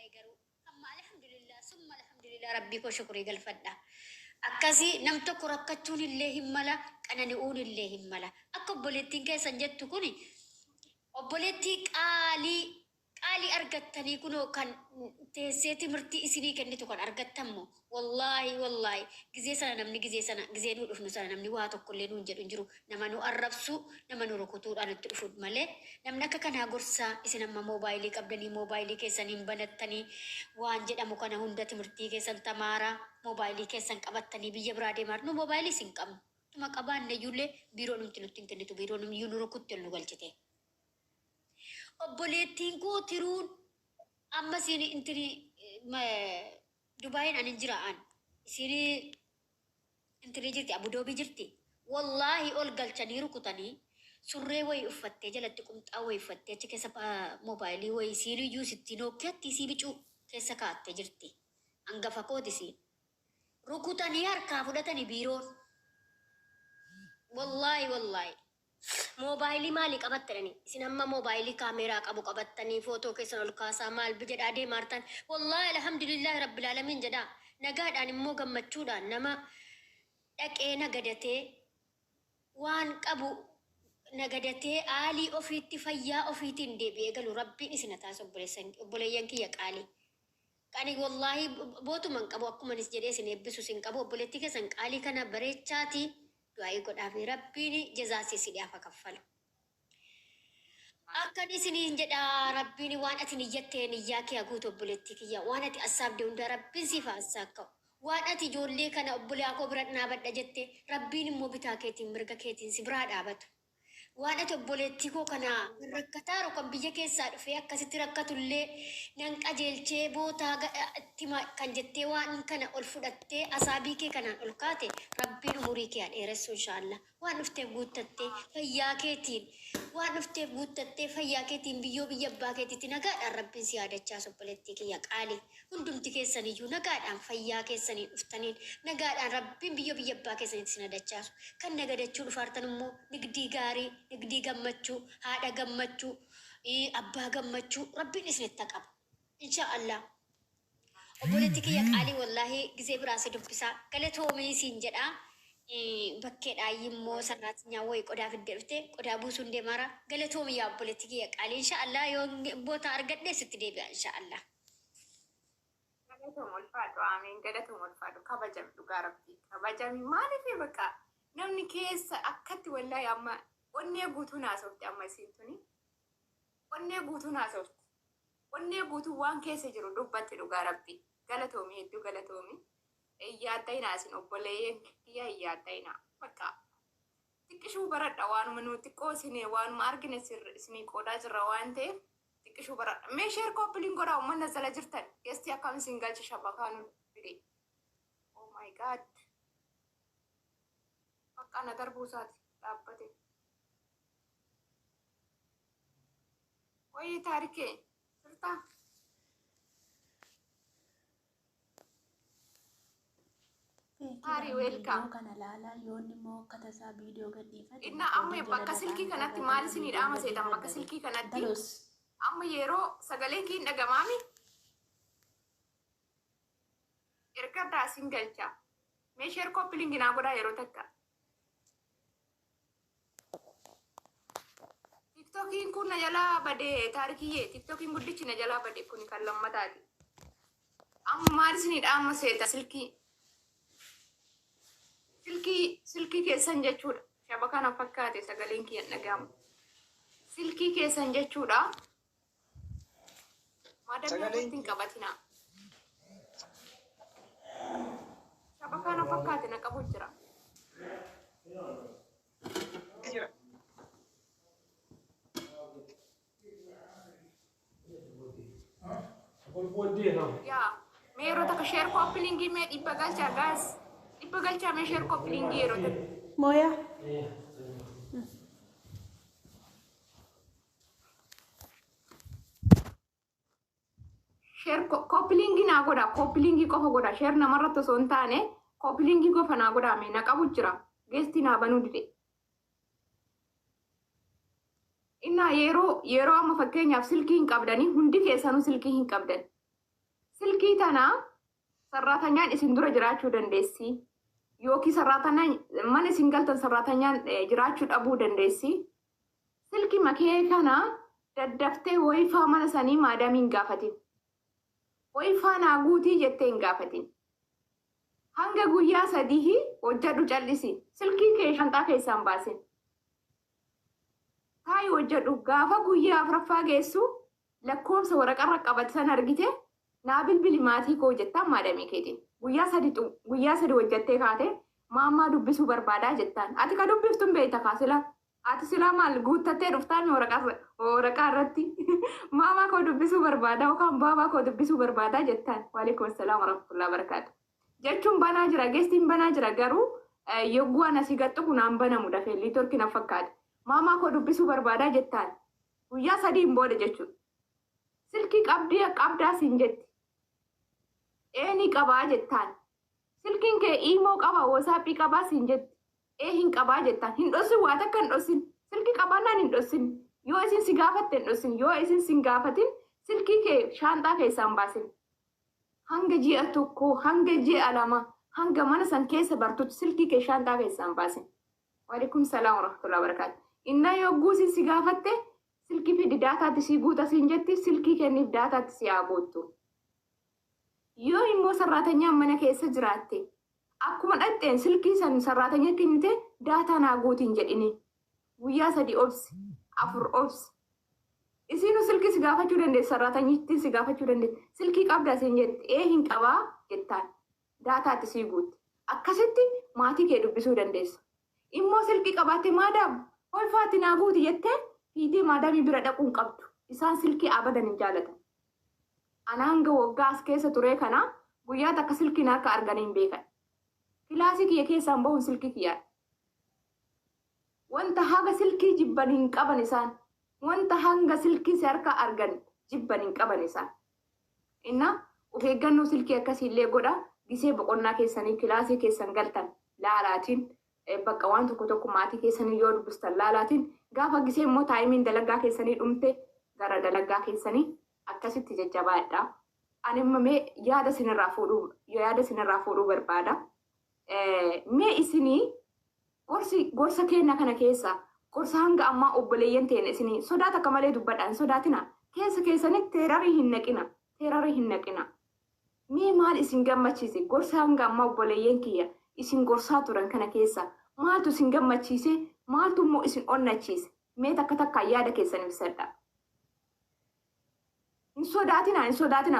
يقروا أما الحمد لله ثم الحمد لله ربي وشكري قال فدا أكاسي نمت كركتون الله ملا أنا نقول الله ملا أكبلتين كيسا جت كوني أبلتي قالي أرجعتني كنو كان تسيتي مرتي إسني كني تكون أرجعتمو والله جزء سنة نمني جزء سنة جزء نور إفنو سنة نمني واتو كل نون جد نجرو نمانو أربسو نمانو ركوتور أنا تفود ملء نمنا كان هاغورسا إسنا ما موبايلي قبلني موبايلي كيسانين بنتني وانجد أمو كان هوندا تمرتي كيسان تمارا موبايلي كيسان قبتني بيجي برادي مار نو موبايلي سينكم تما قبان نيولي بيرو نمتلو تنتني تو بيرو نم يونو ركوتل نقولتي obboleettiin koo tiruun amma isin intini Dubaayin anin jira'an isin intini jirti Abu Dhabi jirti wallaahi ol galchanii rukutanii surree wayii uffattee jalatti qumxaa wayii uffattee achi keessa moobaayilii wayii isin iyyuu sitti nookkiatti isii bicuu keessa kaa'attee jirti hangafa kooti isin rukutanii harkaa fudhatanii biiroon wallaahi موبايلي مالي قبضتني سينما موبايلي كاميرا قبو قبضتني فوتو كيسن الكاسا مال بجد ادي مارتن والله الحمد لله رب العالمين جدا نغاد ان مو غمچودا نما دقه نغدته وان قبو نغدته علي اوفيتي فيا اوفيتي ندي بيغلو ربي اسنتا سبلسن بولين كي يقالي كاني والله بوتو من قبو اكو منس جدي سن بسو سن قبو بولتي كسن قالي كنا بريچاتي دعائي قد أفي ربيني جزاسي سيدي أفا كفل أكني سنين جدا ربيني وان أتني جتين إياكي أقوتو بلتكيا وان أتي أصاب دون دا ربين سيفا أساكو وان أتي جولي كان أبولي أكو براتنا بدا جتي ربيني مو بتا كيتين مرقا كيتين سبراد آبتو وان أتي بلتكو كان ركتارو كان بيجاكي ساد في أكاسي ركتو اللي نانك أجيل چيبو تاغا اتما كان جتي وان كان ألفدتي أصابيكي كان ألقاتي ربين مريكي الإرسو إن شاء الله وان نفتي بوتتي فياكيتين وان نفتي بوتتي فياكيتين بيو بيباكيتي تنقاد الربين سيادة چاسو بلتكي يقالي هندوم تكيساني يو نقاد عن فياكيساني افتنين نقاد عن ربين بيو بيباكيساني تسنادة چاسو كان نقاد چول فارتنمو نقدي غاري نقدي غمچو هادا غمچو أبا غمچو ربين اسم التقب إن شاء الله وبولتك يقالي والله جزء براسي دبسا قالت هو ميسين جدا بكيت أيمو سرات نياوي قدا في الدرتة قدا بوسون دمارا قالت هو ميا بولتك يقالي إن شاء الله يوم بوتا أرجع نست دبي إن شاء الله قالتهم الفادو آمين قالتهم الفادو كبجم لقاربتي كبجم ما في بكا نمني كيس أكتي والله يا أما وني بوتو ناسوت أما سينتوني وني بوتو ناسوت وني بوتو وان كيس جرو دبت لقاربتي قالتهم يدو قالتهم إيادينا سنو بولي يا إيادينا بكا تكشو برد وان منو تكو سني وان مارجن سني كودا جروان تي تكشو برد ميشير كوبلين كودا ومن نزل جرتن يستي أكام سنجال شبكانو بدي oh my god بكا ندر بوسات لابتي وي تاريكي سرطة هاري ويلكم كان لا يوني مو كتسا فيديو قدي فدي إن أمي بكا سلكي كانت مالي سنيد أما سيدان بكا سلكي كانت دلوس أما يرو سغليكي نغمامي إركا داسين غلچا ميشير كوبلينغ ناغودا يرو تكا تيك توكين كون نجلا بدي تاريخيه تيك توكين بديچ نجلا بدي كوني كلام متادي أما مالي سنيد أما سيدا سلكي كيسان جچودا شبكانا فكاتي سغلينكي نغام سلكي كيسان جچودا مادام نوتين قباتنا شبكانا فكاتي نقبو جرا يا ميرو تك شير كوبلينغي مي ديبغال جاغاس ديبغال جامي شير كوبلينغي رو مويا share coupling na goda coupling ko goda share na marata sontane coupling ko fana goda me na kabujira guest na banu dide inna yero amma fakkenya silki hin qabdani hundi keessanu silki hin qabdan silkii tanaa sarratanyaan isin dura jiraachuu dandeessi. Yookiin sarratanyaan mana isin galtan sarratanyaan jiraachuu dhabuu dandeessi. Silkii makee kana daddaftee wayifaa mana sanii maadaamii hin gaafatin. Wayifaa naa guutii jettee hin gaafatin. Hanga guyyaa 3 hojjedhu callisi. Silkii kee shanxaa keessaan baasin. Taayi hojjedhu gaafa guyyaa 4ffaa geessu lakkoofsa waraqarra qabatan argite naa bilbili maatii koo jettaan maadamii keetiin. Guyyaa 3 hojjettee kaate maammaa dubbisuu barbaadaa jettaan. Ati ka dubbiftuun beekta kaasila. Ati silaa maal guuttattee dhuftaan waraqaa irratti maamaa koo dubbisuu barbaadaa yookaan baabaa koo dubbisuu barbaadaa jettaan. Waalaikum salaam warahmatullahi wabarakatuh. Jechuun banaa jira geestiin banaa jira garuu yogguu ana si gattu kunaan banamu dafee liitorki na fakkaata. Maamaa koo dubbisuu barbaadaa jettaan. Guyyaa 3 booda jechuudha. Silkii qabdaa siin jetti. Ni qabaa jettaan. Silkiin kee iimoo qaba WhatsApp qabaa siin jetti. Hin qabaa jettaan. Hin dhossin waa takka hin dhossin. Silkii qabaannaan hin dhossin. Yoo isin si gaafatte hin dhossin. Yoo isin si gaafatin silkii kee shaanxaa keessaan baasin. Hanga ji'a 1 hanga ji'a 2 hanga mana san keessa bartutti silkii kee shaanxaa keessaan baasin. Waalaikum salaam warahmatullahi wabarakatuh. Inna yogguu isin si gaafatte silkii fi daataatti si guuta siin jetti silkii kenniif daataatti si haa guuttu. Yoo immoo sarratanyaan mana keessa jiraatte akkuma dhaqxeen silkii san sarratanya kennite daataa naa guutiin jedhini. Guyyaa 3 obsi 4 obsi. Isinu silkii si gaafachuu dandeessi sarratanyitti si gaafachuu dandeessi. Silkii qabdaa siin jetti hin qabaa jettaan daataatti si guutti. Akkasitti maatii kee dubbisuu dandeessa. Immoo silkii qabaatte maadaam olfaatti naa guuti jettee fiitee maadaamii bira dhaquun qabdu. Isaan silkii abadan hin jaalatan. Ana hanga waggaa as keessa ture kana guyyaa takka silkiin harka arganii hin beekan. Kilaasii kiyya keessaan bahuun silkii kiyyaa. Wanta haga silkii jibban hin qaban isaan. Wanta hanga silkii si harka argan jibban hin qaban isaan. Inna of eeggannoo silkii akkasiillee godha gisee boqonnaa keessanii kilaasii keessan galtan laalaatiin bakka waan tokko maatii keessanii yoo dubbistan laalaatiin gaafa gisee immoo taayimiin dalagaa keessanii dhumte gara dalagaa keessanii akkasitti jajjabaadha. Ani mee yaada sinirraa fuudhuu barbaada. Mee isinii gorsa keenya kana keessa gorsa hanga ammaa obboleeyyan ta'een isinii sodaata akka malee dubbadhaan sodaatina. Keessa keessanitti teerarii hin naqina. Mee maal isin gammachiise gorsa hanga ammaa obboleeyyan kiyya isin gorsaa turan kana keessa maaltu isin gammachiise maaltu immoo isin onnachiise mee takka yaada keessan ibsadha. Hin sodaatina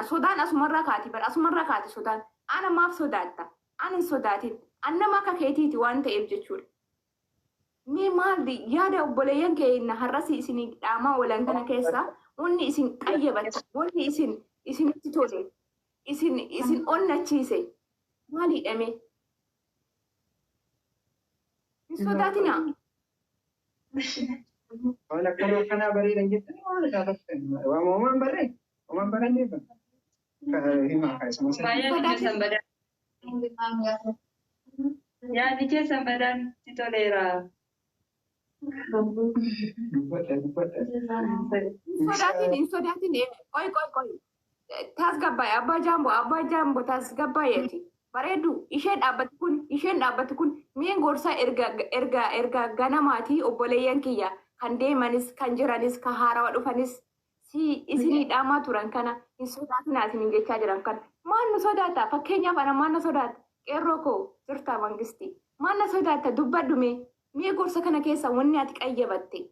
sodaan asumarraa kaati sodaan ana maaf sodaatta ana hin sodaatin annama akka keetiiti waan ta'eef jechuudha. Mee maaldi yaada obboleeyyan keenya har'asi isinii dhaamaa oolan kana keessa wanni isin qayyabatte wanni isinitti tole isin onnachiise maalidhame. Hin sodaatina. Wala kana bareedan jettanii waan gaafattan waan barree waan barannee himaa kaasuma yaadi keessan badaan si toleera. Hin sodaatin. Qoy. Tasgabbaa'e abbaa jaamboo tasgabbaa'eeti. Bareedu isheen dhaabbatti kun mi'een gorsaa erga ganamaatii obboleeyyan kiyya kan deemanis kan jiranis kan haarawaa dhufanis isinii dhaamaa turan kana hin sodaatinaa isiniin jechaa jiran kana maal nu sodaata fakkeenyaaf ana maal na sodaata qeerroo koo jirtaa mangistii maal na sodaata dubbadhume mi'ee gorsa kana keessa wanni ati qayyabatte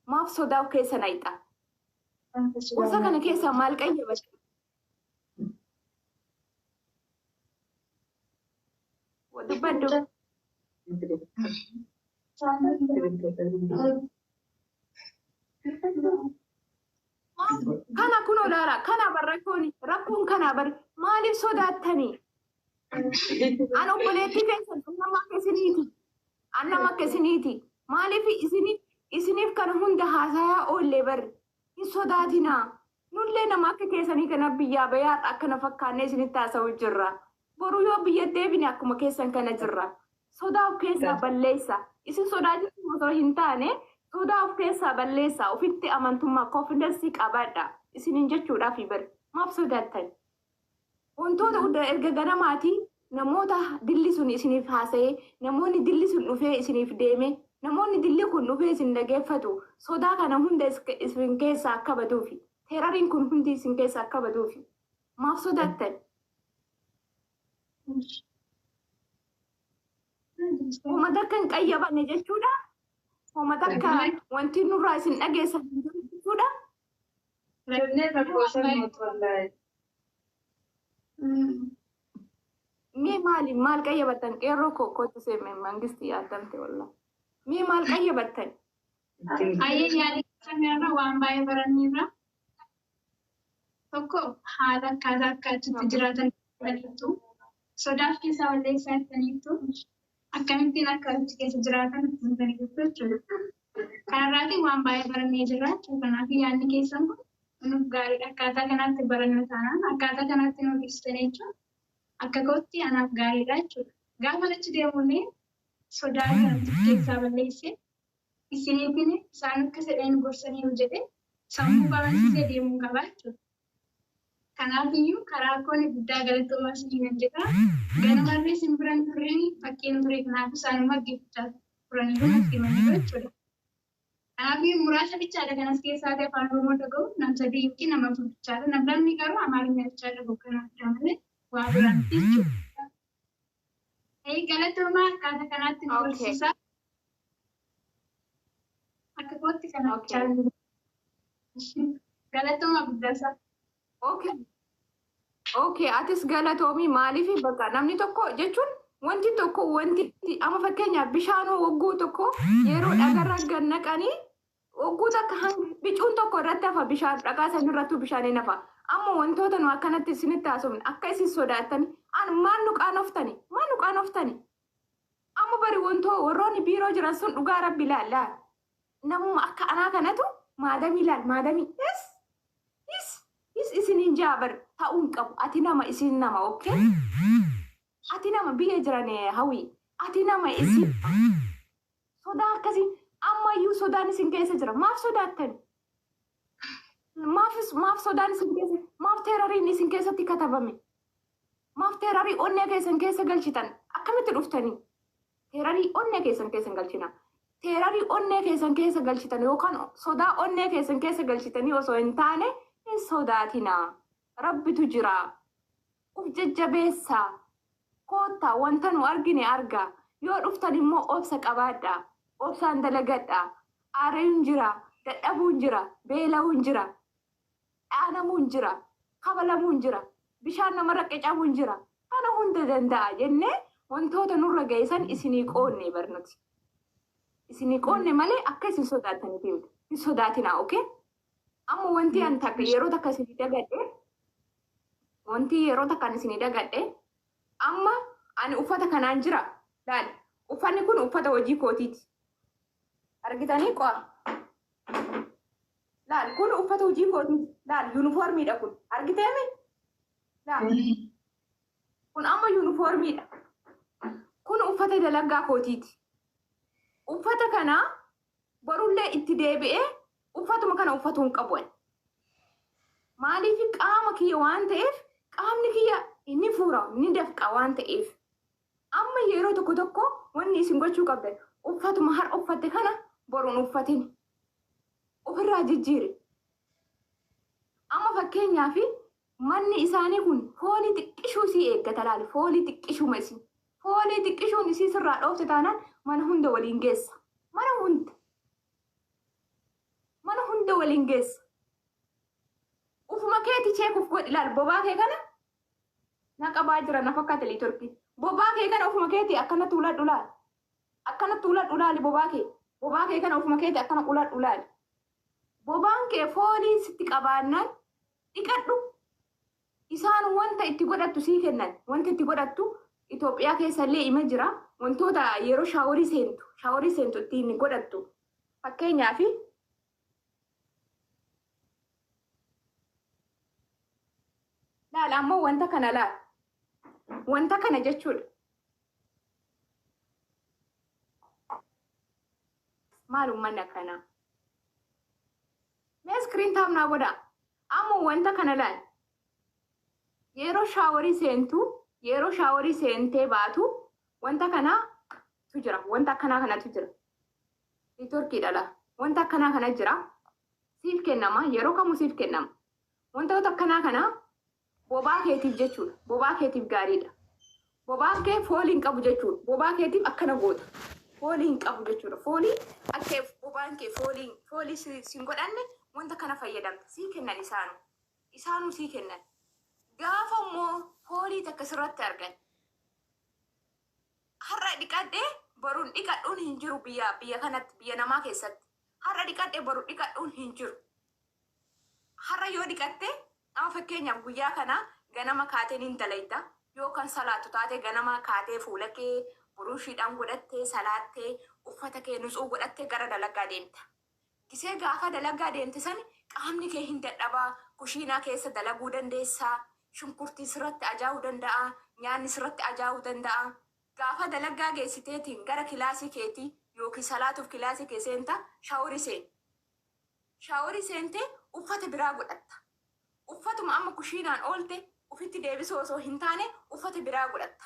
maaf sodaaf keessa nayxa gorsa kana keessa maal qayyabatte. Dubbadhu. Kana kun olaara kana rakkoon kana bar maaliif sodaattanii? An obboleettii keessan annama akkasiniiti. Maaliif isiniif kana hunda haasayaa oollee bar hin sodaatinaa. Nullee nama akka keessanii kana biyyaa bayaa akkana fakkaannee isinitti haasa'u jirra. Boru yoo biyya deebine akkuma keessan kana jirra. Sodaa of keessaa balleessa. Isin sodaachisuun osoo hin taane sodaa of keessaa balleessa. Ofitti amantummaa konfidensi qabaadha. Isinin jechuudhaaf bari. Maaf sodaattan? Wantoota hunda erga ganamaatii namoota dilli sun isiniif haasa'ee namoonni dilli sun dhufee isiniif deeme namoonni dilli kun dhufee isin dhageeffatu sodaa kana hunda isin keessa akka baduufi teerariin kun hundi isin keessa akka baduufi maaf sodaattan? Uummata akka hin qayyabanne jechuudha. Uummata akka wanti nurraa isin dhageessan jechuudha. Jennee lakkoofsa mootuwallaahi. Mee maal qayyabattan qeerroo kokkootti seemee mangistii yaadamte wallah. Mee maal qayyabattan? Ayyee yaadii kamirra waan baay'ee baranneerra. Tokko haala akkaataa akka achitti jiraatan baratu. Sodaaf keessa walleessaa jirtaniitu akkamittiin akka achi keessa jiraatan ittiin jechuudha. Kanarraatii waan baay'ee barannee jirra. Kanaaf yaadni keessan kun nuuf gaariidha. Akkaataa kanaatti barannu taanaan akkaataa kanaatti nuuf ibsitan jechuudha. Akka kootti anaaf gaariidha jechuudha. Gaafa achi deemullee sodaa kanatti keessaa balleessee isiniitiin isaan akka sedheen gorsanii hojjete sammuu qabansisee deemuu qaba jechuudha. Kanaafiyyuu karaa kooni guddaa galatoomaa isiniin jedha. Ganamarree isin biran turreen fakkiin ture kanaaf isaanuma gibbichaa turanii kun himanii jechuudha. Kanaafiyyuu muraasa bichaadha kanas keessaa afaan Oromoo dhaga'u nam sadii yookiin nama afur bichaadha. Namni garuu Amaariyaa bichaa dhaga'u kanaaf malee waa biraan jechuudha. Galatoomaa akkaataa kanaatti nu barsiisaa. Akka kootti kana bichaa galatoomaa guddaasaa. Okay, atis galatoomii maaliif bakka namni tokko jechuun wanti tokko wanti amma fakkeenyaaf bishaanoo wagguu tokko yeroo dhagarra gannaqanii wagguu takka bicuun tokko irratti hafa bishaan dhagaa san irrattuu bishaaniin hafa. Amma wantoota nu akkanatti isinitti haasofne akka isin sodaattani maal nu qaanoftani amma bari warroonni biiroo jiran sun dhugaa rabbi ilaallaa namuma akka anaa kanatu maadamii ilaal maadamii isinin jaabar ta'uun qabu ati nama isin nama okay ati nama biyya jiran hawii ati nama isin sodaa akkasii ammayyuu sodaan isin keessa jira maaf sodaattani maaf sodaan isin keessa maaf teerariin isin keessatti katabame maaf teerarii onnee keessan keessa galchitan akkamitti dhuftanii teerarii onnee keessan keessa galchina teerarii onnee keessan keessa galchitan yookaan sodaa onnee keessan keessa galchitanii osoo hin taane hin sodaatinaa rabbitu jira uf jajjabeessaa koottaa wanta nu argine argaa yoo dhuftan immoo obsa qabaadhaa obsaan dalagadhaa aareeyuun jira dadhabuun jira beela'uun jira dhaanamuun jira kabalamuun jira bishaan namarra qecamuun jira kana hunda danda'a jennee wantoota nurra geessan isinii qoonne barnuti isinii qoonne malee akka isin sodaataniif hin sodaatinaa okay amma wanti an takka yeroo takka isinii dagadhe wanti yeroo takka isinii dagadhe amma ani uffata kanaan jira laal uffanni kun uffata hojii kootiiti argitanii qo'a laal kun uffata hojii kootiiti laal yuunifoormiidha kun argiteemi laal kun amma yuunifoormiidha kun uffata dalagaa kootiiti uffata kana borullee itti deebi'ee uffatuma kana uffatuun qabu maaliif qaama kiyya waan ta'eef qaamni kiyya inni fuura inni dafqa waan ta'eef amma yeroo tokko wanni isin gochuu qabdan uffatuma har uffatte kana boruun uffatin ofirraa jijjiire amma fakkeenyaaf manni isaanii kun foolii xiqqishuu si eeggata laali foolii xiqqishuma isin foolii xiqqishuun isii sirraa dhoofte taanaan mana hunda waliin geessa mana hunda waliin geessa ufuma keeti cheekuuf godhi laal bobaa kee kana na qabaa jira na fakkaate liitorkii bobaa kee kana ufuma keeti akkana tuuladhu laali bobaa kee kana ufuma keeti akkana uladhu laali bobaan kee foolii sitti qabaannaan dhiqadhu isaan wanta itti godhattu sii kennan wanta itti godhattu Itoophiyaa keessallee ima jira wantoota yeroo shaaworii seentu ittiin godhattu fakkeenyaaf laal ammoo wanta kana laal wanta kana jechuudha maalummaan akkana mee iskiriin taabnaa godha ammoo wanta kana laal yeroo shaaworii seentee baatu wanta kanaa tu jira. Wanta akkanaa kanatu jira. Neetworkiidha. Wanta akkanaa kana jira. Siif kennama. Yeroo kamuu siif kennama. Wantoota akkanaa kana bobaa keetiif jechuudha. Bobaa keetiif gaariidha. Bobaa kee foolii hin qabu jechuudha. Bobaa keetiif akkana goota. Foolii hin qabu jechuudha. Foolii akka bobaan kee foolii siin godhanne wanta kana fayyadamta. Sii kennan isaanuu sii kennan. Gaafa immoo foolii takka sirratti argan. Har'a dhiqadhee baruun dhiqadhuun hin jiru biyya kanatti biyya namaa keessatti. Har'a dhiqadhee baruun dhiqadhuun hin jiru. Har'a yoo dhiqattee amma fakkeenyaaf guyyaa kana ganama kaatee ni dalayta. Yookaan salaatu taatee ganama kaatee fuula kee buruushiidhaan godhattee salaattee uffata kee nutsuu godhattee gara dalagaa deemta. Gisee gaafa dalagaa deemte sani qaamni kee hin dadhabaa. Kushiinaa keessa dalaguu dandeessaa. Shunkurtii sirratti ajaa'uu danda'a. Nyaanni sirratti ajaa'uu danda'a. Gaafa dalagaa geessiteetiin gara kilaasii keetii yookiin salaatuuf kilaasii kee seenta shaaworii seenta. Shaaworii seentee uffata biraa godhatta. Uffatuma amma kushiinaan oolte ufitti deebisuu osoo hin taane uffata biraa godhatta.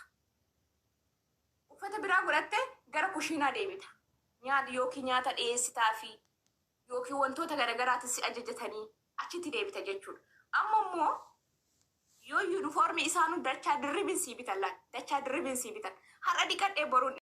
Uffata biraa godhattee gara kushiinaa deebita. Nyaata dhiyeessitaa fi yookiin wantoota garaagaraatis si ajajatanii achitti deebita jechuudha. Amma immoo yoo yuunifoormii isaanuu dachaa dirribiin sii bitan. Har'a dhiqadhee boruun